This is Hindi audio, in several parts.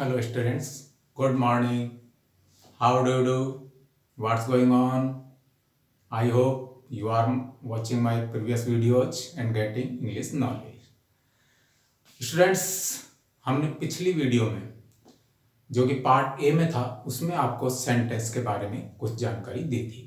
Hello students, good morning. How do you do? What's going on? I hope you are watching my previous videos and getting English knowledge. Students, हमने पिछली वीडियो में जो कि पार्ट ए में था उसमें आपको सेंटेंस के बारे में कुछ जानकारी दी थी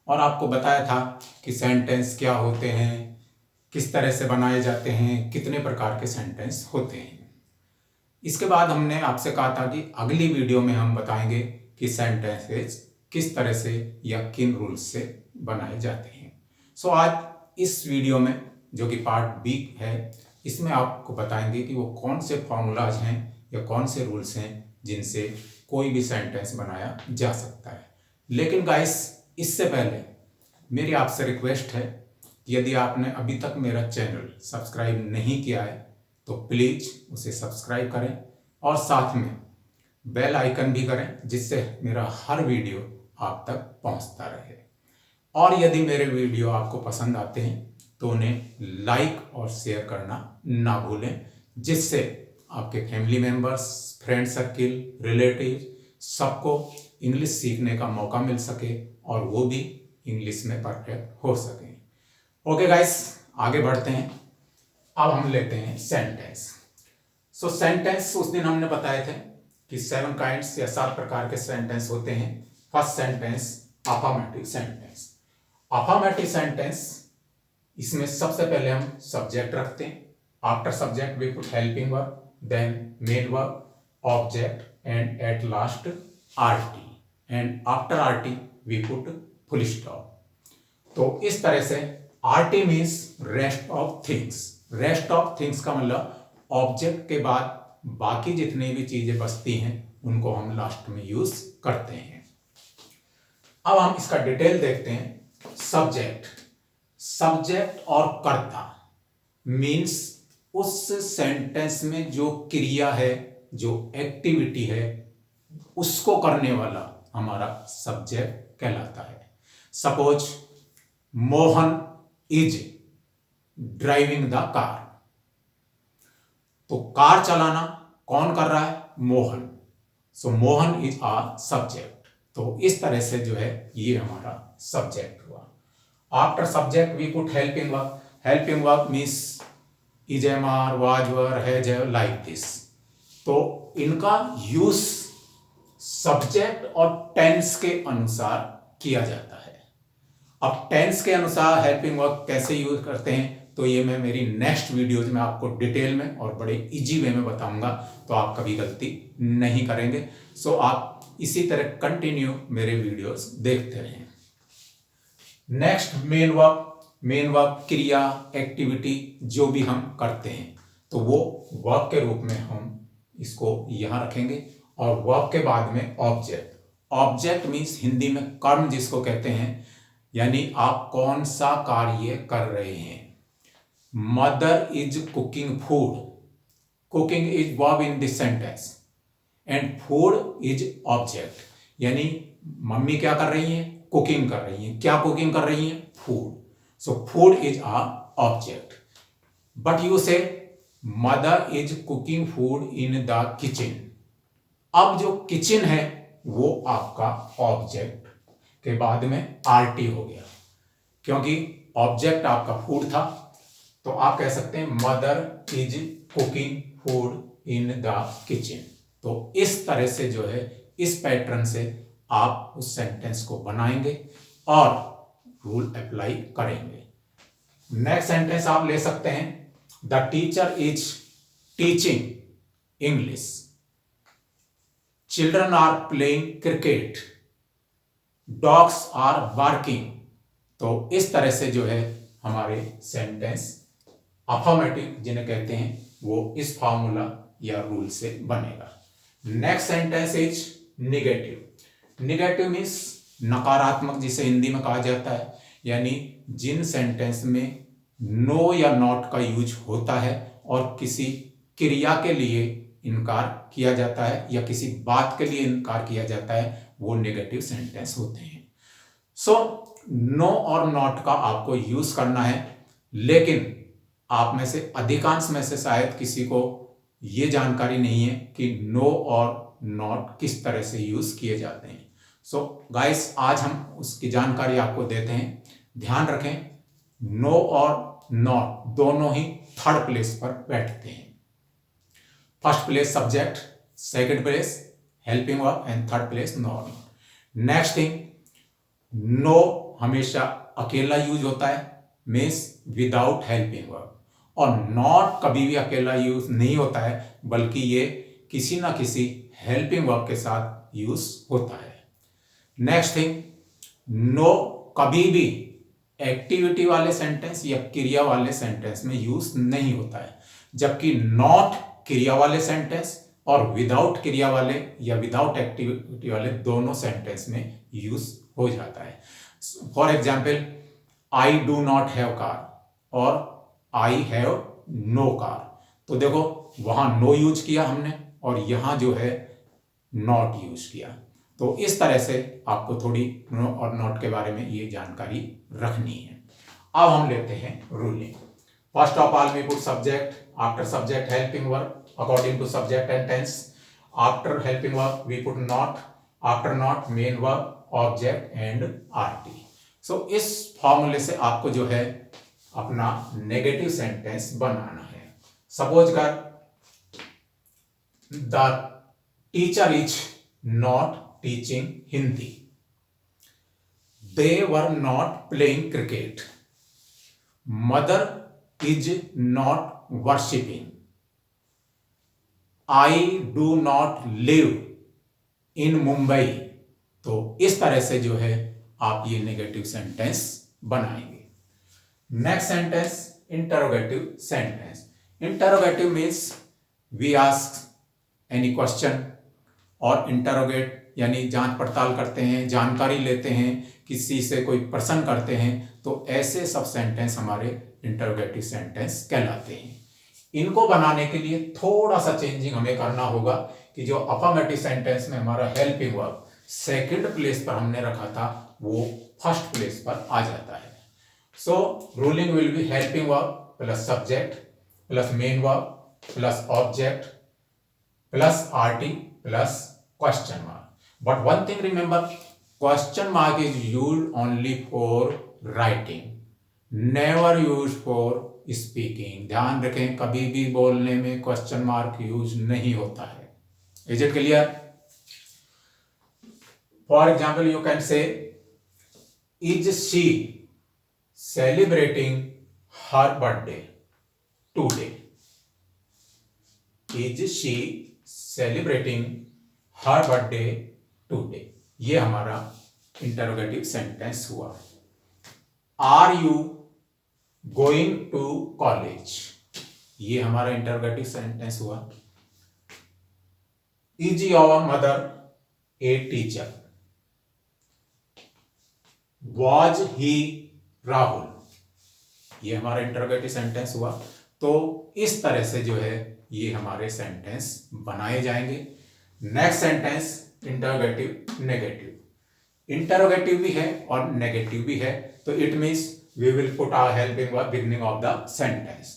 और आपको बताया था कि सेंटेंस क्या होते हैं, किस तरह से बनाए जाते हैं, कितने प्रकार के सेंटेंस होते हैं। इसके बाद हमने आपसे कहा था कि अगली वीडियो में हम बताएंगे कि सेंटेंसेस किस तरह से या किन रूल्स से बनाए जाते हैं। सो आज इस वीडियो में जो कि पार्ट बी है, इसमें आपको बताएंगे कि वो कौन से फॉर्मूलाज हैं या कौन से रूल्स हैं जिनसे कोई भी सेंटेंस बनाया जा सकता है। लेकिन गाइस, इससे पहले मेरी आपसे रिक्वेस्ट है कि यदि आपने अभी तक मेरा चैनल सब्सक्राइब नहीं किया है तो प्लीज़ उसे सब्सक्राइब करें और साथ में बेल आइकन भी करें जिससे मेरा हर वीडियो आप तक पहुंचता रहे। और यदि मेरे वीडियो आपको पसंद आते हैं तो उन्हें लाइक और शेयर करना ना भूलें, जिससे आपके family members, friend circle, relative सबको इंग्लिश सीखने का मौका मिल सके और वो भी इंग्लिश में परफेक्ट हो सकें। ओके गाइस, आगे बढ़ते हैं। अब हम लेते हैं सेंटेंस। सो सेंटेंस उस दिन हमने बताए थे कि 7 काइंड्स या 7 प्रकार के सेंटेंस होते हैं। First sentence affirmative sentence. Affirmative sentence, इसमें सबसे पहले हम सब्जेक्ट रखते हैं। After subject we put helping verb, then main verb, object and at last RT, and after RT we put full stop. तो इस तरह से RT means rest of things. Rest of things का मतलब ऑब्जेक्ट के बाद बाकी जितनी भी चीजें बचती हैं उनको हम लास्ट में यूज करते हैं। अब हम इसका डिटेल देखते हैं। सब्जेक्ट, सब्जेक्ट और कर्ता मीन्स उस सेंटेंस में जो क्रिया है, जो एक्टिविटी है, उसको करने वाला हमारा सब्जेक्ट कहलाता है। Suppose Mohan is driving the car, तो कार चलाना कौन कर रहा है? मोहन। सो मोहन इज आ सब्जेक्ट। तो इस तरह से जो है ये हमारा सब्जेक्ट हुआ। After subject we put helping verb. Helping verb means is, am are, was, were, has, like this. तो इनका यूज सब्जेक्ट और टेंस के अनुसार किया जाता है। अब टेंस के अनुसार हेल्पिंग वर्ब कैसे यूज करते हैं तो ये मैं मेरी नेक्स्ट वीडियोज में आपको डिटेल में और बड़े इजी वे में बताऊंगा, तो आप कभी गलती नहीं करेंगे। सो आप इसी तरह कंटिन्यू मेरे वीडियोस देखते रहें। Next main verb. Main verb क्रिया, एक्टिविटी जो भी हम करते हैं तो वो वर्ब के रूप में हम इसको यहां रखेंगे और वर्ब के बाद में ऑब्जेक्ट। ऑब्जेक्ट मीन्स हिंदी में कर्म जिसको कहते हैं, यानी आप कौन सा कार्य कर रहे हैं। Mother is cooking food. Cooking is verb in this sentence and food is object, यानी मम्मी क्या कर रही हैं? कुकिंग कर रही हैं। क्या कुकिंग कर रही हैं? Food. So food is a object. But you see mother is cooking food in the kitchen. अब जो किचन है वो आपका ऑब्जेक्ट के बाद में आरटी हो गया, क्योंकि ऑब्जेक्ट आपका फूड था। तो आप कह सकते हैं mother is cooking food in the kitchen. तो इस तरह से जो है, इस पैटर्न से आप उस सेंटेंस को बनाएंगे और रूल अप्लाई करेंगे। नेक्स्ट सेंटेंस आप ले सकते हैं, the teacher is teaching English. Children are playing cricket. Dogs are barking. तो इस तरह से जो है हमारे सेंटेंस अफर्मेटिव जिन्हें कहते हैं वो इस फॉर्मूला या रूल से बनेगा। Next sentence is negative. Negative means नकारात्मक, जिसे हिंदी में कहा जाता है, यानी जिन सेंटेंस में नो या नॉट का यूज होता है और किसी क्रिया के लिए इनकार किया जाता है या किसी बात के लिए इनकार किया जाता है, वो नेगेटिव सेंटेंस होते हैं। सो नो और नॉट का आपको यूज करना है, लेकिन आप में से अधिकांश में से शायद किसी को ये जानकारी नहीं है कि नो और नॉट किस तरह से यूज किए जाते हैं। सो गाइस, आज हम उसकी जानकारी आपको देते हैं। ध्यान रखें, नो और नॉट दोनों ही थर्ड प्लेस पर बैठते हैं। First place subject, second place helping verb and third place not. Next thing, no हमेशा अकेला यूज होता है, मीन्स विदाउट हेल्पिंग वर्ब, और नॉट कभी भी अकेला यूज नहीं होता है, बल्कि ये किसी ना किसी हेल्पिंग वर्ब के साथ यूज होता है। नेक्स्ट थिंग, नो कभी भी एक्टिविटी वाले सेंटेंस या क्रिया वाले सेंटेंस में यूज नहीं होता है, जबकि नॉट क्रिया वाले सेंटेंस और विदाउट क्रिया वाले या विदाउट एक्टिविटी वाले दोनों सेंटेंस में यूज हो जाता है। For example, I do not have car और आई हैव नो कार। तो देखो, वहां नो यूज किया हमने और यहां जो है नॉट यूज किया। तो इस तरह से आपको थोड़ी नो और नॉट के बारे में ये जानकारी रखनी है। अब हम लेते हैं ruling. First of all we put subject, after subject helping verb according to subject and tense. After helping verb we put not, after not main verb, object and rt. So इस फॉर्मूले से आपको जो है अपना नेगेटिव सेंटेंस बनाना है। सपोज कर, the teacher is not teaching Hindi, they were not playing cricket, mother is not worshipping, I do not live in Mumbai। तो इस तरह से जो है आप ये नेगेटिव सेंटेंस बनाएंगे। Next sentence, interrogative sentence. Interrogative means we ask any question, और इंटरोगेट यानी जांच पड़ताल करते हैं, जानकारी लेते हैं, किसी से कोई प्रश्न करते हैं। तो ऐसे सब सेंटेंस हमारे इंटरोगेटिव सेंटेंस कहलाते हैं। इनको बनाने के लिए थोड़ा सा चेंजिंग हमें करना होगा कि जो अफर्मेटिव सेंटेंस में हमारा हेल्पिंग वर्ब सेकंड प्लेस पर हमने रखा था, वो फर्स्ट प्लेस पर आ जाता है। So ruling will be helping verb plus subject plus main verb plus object plus RT plus question mark. But one thing remember, question mark is used only for writing, never use for speaking. ध्यान रखें, कभी भी बोलने में क्वेश्चन मार्क यूज नहीं होता है। Is it clear? For example you can say, is she celebrating her birthday today, is she celebrating her birthday today. ये हमारा इंटरोगेटिव सेंटेंस हुआ। Are you going to college, ये हमारा इंटरोगेटिव सेंटेंस हुआ। Is your mother a teacher, was he Rahul, ये हमारा इंटरोगेटिव सेंटेंस हुआ। तो इस तरह से जो है ये हमारे सेंटेंस बनाए जाएंगे। Next sentence, interrogative negative. Interrogative भी है और नेगेटिव भी है, तो it means we will put our helping verb beginning of the sentence.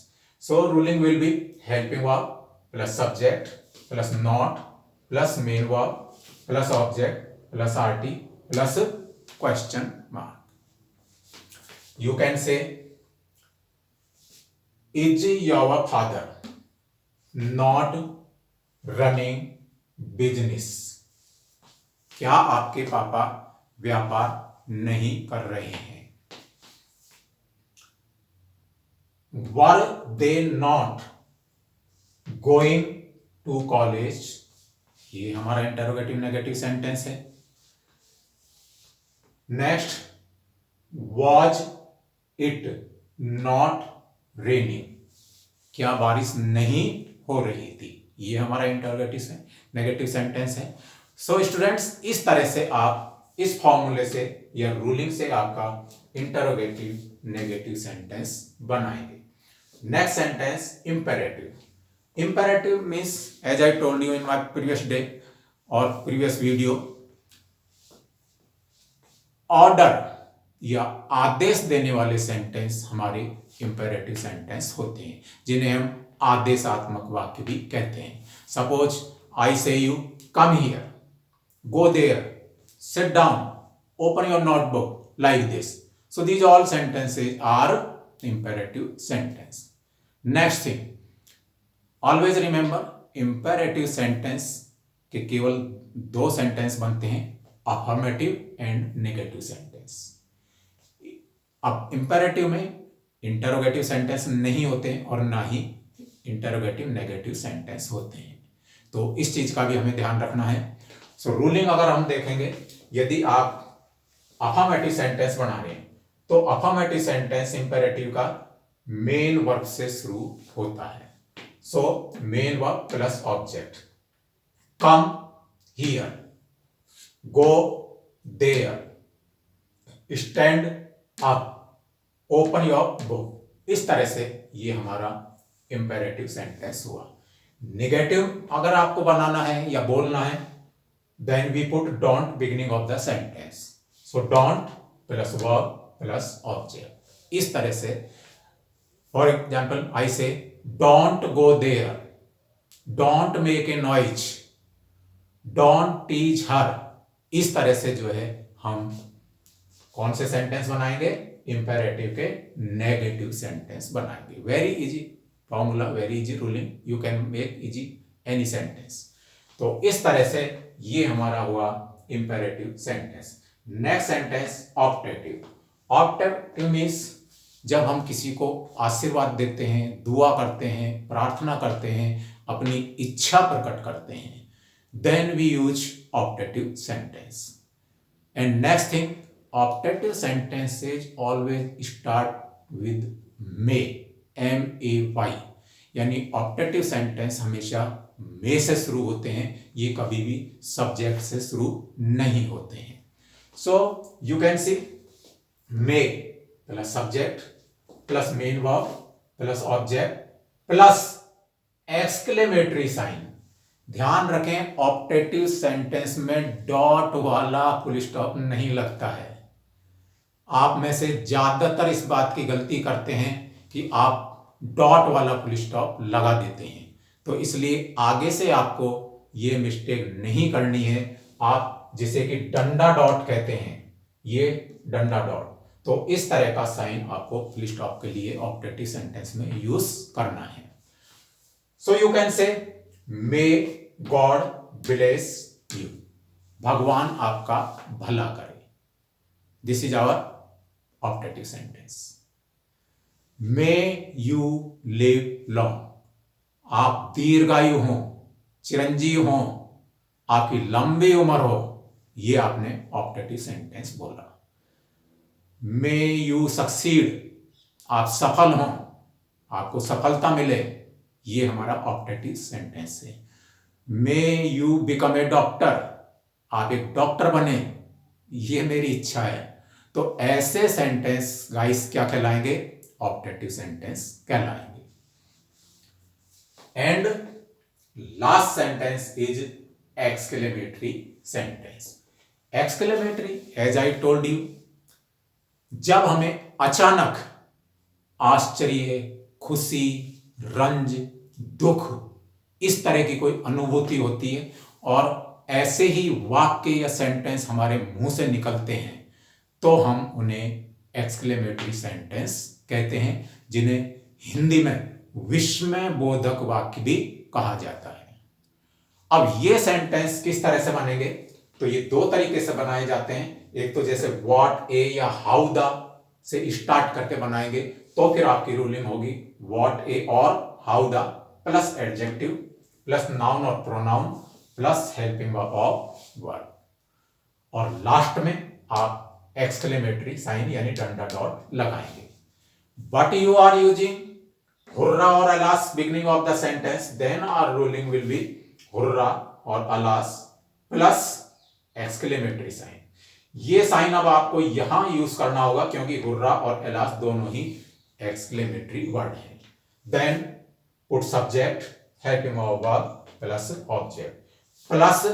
So ruling will be helping verb plus subject plus not plus main verb plus object plus rt plus question mark. You can say, is your father not running business? क्या आपके पापा व्यापार नहीं कर रहे हैं? Were they not going to college? ये हमारा इंटरोगेटिव नेगेटिव सेंटेंस है। Next, was it not raining? क्या बारिश नहीं हो रही थी? ये हमारा इंटरोगेटिव नेगेटिव सेंटेंस है। सो स्टूडेंट्स, इस तरह से आप इस फॉर्मूले से या रूलिंग से आपका इंटरोगेटिव नेगेटिव सेंटेंस बनाएंगे। Next sentence, imperative. Imperative means, as I told you in my previous day और प्रीवियस वीडियो, ऑर्डर या आदेश देने वाले सेंटेंस हमारे इंपेरेटिव सेंटेंस होते हैं, जिन्हें हम आदेशात्मक वाक्य भी कहते हैं। Suppose I say you come here, go there, sit down, open your notebook, like this. So these all sentences are imperative sentence. Next thing, always remember imperative sentence के केवल दो सेंटेंस बनते हैं, अफर्मेटिव एंड नेगेटिव सेंटेंस. अब इंपेरेटिव में इंटरोगेटिव सेंटेंस नहीं होते और ना ही इंटरोगेटिव नेगेटिव सेंटेंस होते हैं. तो इस चीज का भी हमें ध्यान रखना है. सो रूलिंग अगर हम देखेंगे, यदि आप अफर्मेटिव सेंटेंस बना रहे हैं तो अफर्मेटिव सेंटेंस इंपेरेटिव का मेन वर्ब से शुरू होता है. So main verb plus object. Come here, go there, stand up, open your book. इस तरह से ये हमारा इंपेरेटिव सेंटेंस हुआ. नेगेटिव अगर आपको बनाना है या बोलना है, then we put don't beginning of the sentence. So don't plus verb plus object. इस तरह से for example I say don't go there, don't make a noise, don't teach her. इस तरह से जो है हम कौन से सेंटेंस बनाएंगे, इंपेरेटिव के नेगेटिव सेंटेंस बनाएंगे. Very easy formula, very easy ruling, you can make easy any sentence. तो इस तरह से ये हमारा हुआ imperative sentence. Next sentence optative. Optative means जब हम किसी को आशीर्वाद देते हैं, दुआ करते हैं, प्रार्थना करते हैं, अपनी इच्छा प्रकट करते हैं, then we use optative sentence. And next thing, optative sentences always start with may, MAY. यानी ऑप्टेटिव सेंटेंस हमेशा मे से शुरू होते हैं, ये कभी भी सब्जेक्ट से शुरू नहीं होते हैं. So you can see may plus subject plus main verb plus object plus exclamatory sign. ध्यान रखें ऑप्टेटिव सेंटेंस में डॉट वाला फुल स्टॉप नहीं लगता है. आप में से ज्यादातर इस बात की गलती करते हैं कि आप डॉट वाला फुल स्टॉप लगा देते हैं. तो इसलिए आगे से आपको ये मिस्टेक नहीं करनी है. आप जिसे कि डंडा डॉट कहते हैं, ये डंडा डॉट, तो इस तरह का साइन आपको फुल स्टॉप के लिए ऑप्टेटिव सेंटेंस में यूज करना है. सो यू कैन से मे गॉड ब्लेस यू, भगवान आपका भला करे. This is our optative sentence. May you live long, आप दीर्घायु हो, चिरंजीव हो, आपकी लंबी उम्र हो, ये आपने ऑप्टेटिव सेंटेंस बोला. मे यू सक्सीड, आप सफल हो, आपको सफलता मिले, ये हमारा ऑप्टेटिव सेंटेंस है. May you become a doctor, आप एक डॉक्टर बने, ये मेरी इच्छा है. तो ऐसे सेंटेंस गाइस क्या कहलाएंगे, ऑप्टेटिव सेंटेंस कहलाएंगे. And last sentence is exclamatory sentence. Exclamatory, as I told you, जब हमें अचानक आश्चर्य, खुशी, रंज, दुख, इस तरह की कोई अनुभूति होती है और ऐसे ही वाक्य या सेंटेंस हमारे मुंह से निकलते हैं, तो हम उन्हें एक्सक्लेमेटरी सेंटेंस कहते हैं, जिन्हें हिंदी में विस्मय बोधक वाक्य भी कहा जाता है. अब ये सेंटेंस किस तरह से बनेंगे, तो ये दो तरीके से बनाए जाते हैं. एक तो जैसे व्हाट ए या हाउ द से स्टार्ट करके बनाएंगे, तो फिर आपकी रूलिंग होगी व्हाट ए और how the plus adjective plus noun और pronoun plus helping verb of verb, और लास्ट में आप एक्सक्लेमेटरी साइन यानी डंडा डॉट लगाएंगे. But you are using hurrah और alas beginning of the sentence, then our ruling will be hurrah और अलास प्लस एक्सक्लेमेटरी साइन. ये साइन अब आपको यहां यूज करना होगा क्योंकि हुर्रा और अलास दोनों ही एक्सक्लेमेटरी वर्ड है. Then put subject helping verb plus object plus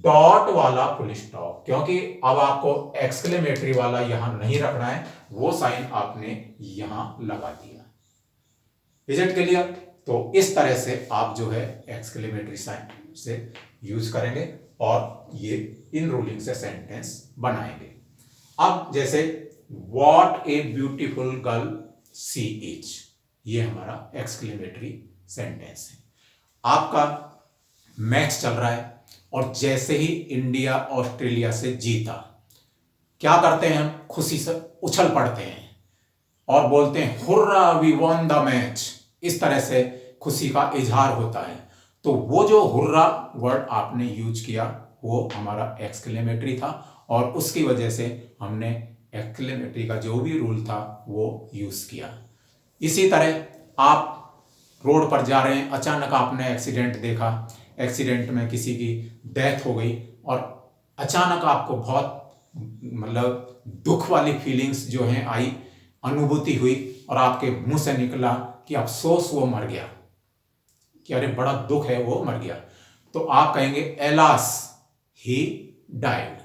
dot वाला फुल स्टॉप, क्योंकि अब आपको एक्सक्लेमेटरी वाला यहां नहीं रखना है, वो साइन आपने यहां लगा दिया. Is it clear? तो इस तरह से आप जो है एक्सक्लेमेटरी साइन से यूज करेंगे और ये इन रूलिंग से सेंटेंस बनाएंगे। अब जैसे what a beautiful girl she is, ये हमारा एक्सक्लेमेटरी सेंटेंस है। आपका मैच चल रहा है और जैसे ही इंडिया ऑस्ट्रेलिया से जीता, क्या करते हैं हम? खुशी से उछल पड़ते हैं और बोलते हैं hurrah we won the match. इस तरह से खुशी का इजहार होता है। तो वो जो हुर्रा वर्ड आपने यूज किया वो हमारा एक्सक्लेमेटरी था और उसकी वजह से हमने एक्सक्लेमेटरी का जो भी रूल था वो यूज किया। इसी तरह आप रोड पर जा रहे हैं, अचानक आपने एक्सीडेंट देखा, एक्सीडेंट में किसी की डेथ हो गई और अचानक आपको बहुत मतलब दुख वाली फीलिंग्स जो हैं आई, अनुभूति हुई और आपके मुंह से निकला कि अफसोस वो मर गया, कि अरे बड़ा दुख है वो मर गया, तो आप कहेंगे एलास ही डाइड।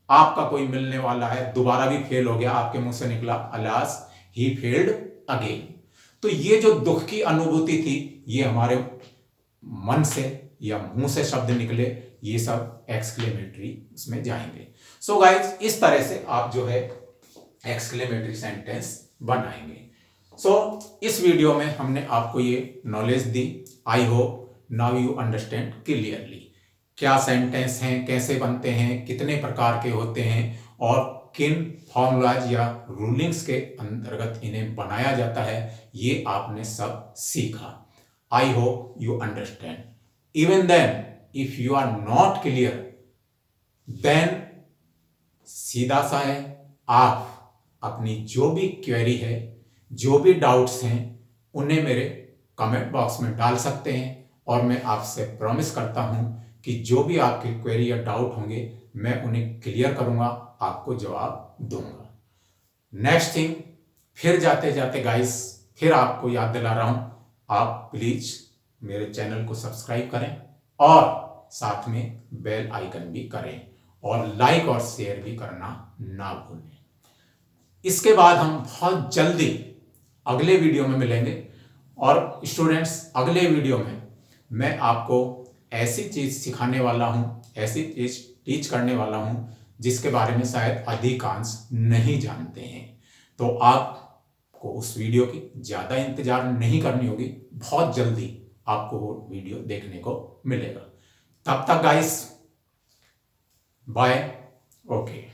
आपका कोई मिलने वाला है, दोबारा भी फेल हो गया, आपके मुंह से निकला अलास ही फेल्ड अगेन। तो ये जो दुख की अनुभूति थी ये हमारे मन से या मुंह से शब्द निकले, ये सब एक्सक्लेमेटरी उसमें जाएंगे। सो गाइज, इस तरह से आप जो है एक्सक्लेमेटरी सेंटेंस बनाएंगे। सो इस वीडियो में हमने आपको ये knowledge the. I hope now you understand clearly क्या सेंटेंस हैं, कैसे बनते हैं, कितने प्रकार के होते हैं और किन फॉर्मूलाज या रूलिंग्स के अंतर्गत इन्हें बनाया जाता है, ये आपने सब सीखा। I hope you understand. Even then if you are not clear, then सीधा सा है, आप अपनी जो भी क्वेरी है, जो भी डाउट्स हैं, उन्हें मेरे कमेंट बॉक्स में डाल सकते हैं और मैं आपसे प्रॉमिस करता हूं कि जो भी आपकी क्वेरी या डाउट होंगे मैं उन्हें क्लियर करूंगा, आपको जवाब दूंगा। नेक्स्ट थिंग, फिर जाते जाते गाइस फिर आपको याद दिला रहा हूं, आप प्लीज मेरे चैनल को सब्सक्राइब करें और साथ में बेल आइकन भी करें और लाइक और शेयर भी करना ना भूलें। इसके बाद हम बहुत जल्दी अगले वीडियो में मिलेंगे और स्टूडेंट्स, अगले वीडियो में मैं आपको ऐसी चीज सिखाने वाला हूं, ऐसी चीज टीच करने वाला हूं जिसके बारे में शायद अधिकांश नहीं जानते हैं। तो आपको उस वीडियो की ज्यादा इंतजार नहीं करनी होगी, बहुत जल्दी आपको वो वीडियो देखने को मिलेगा। तब तक गाइस बाय, ओके।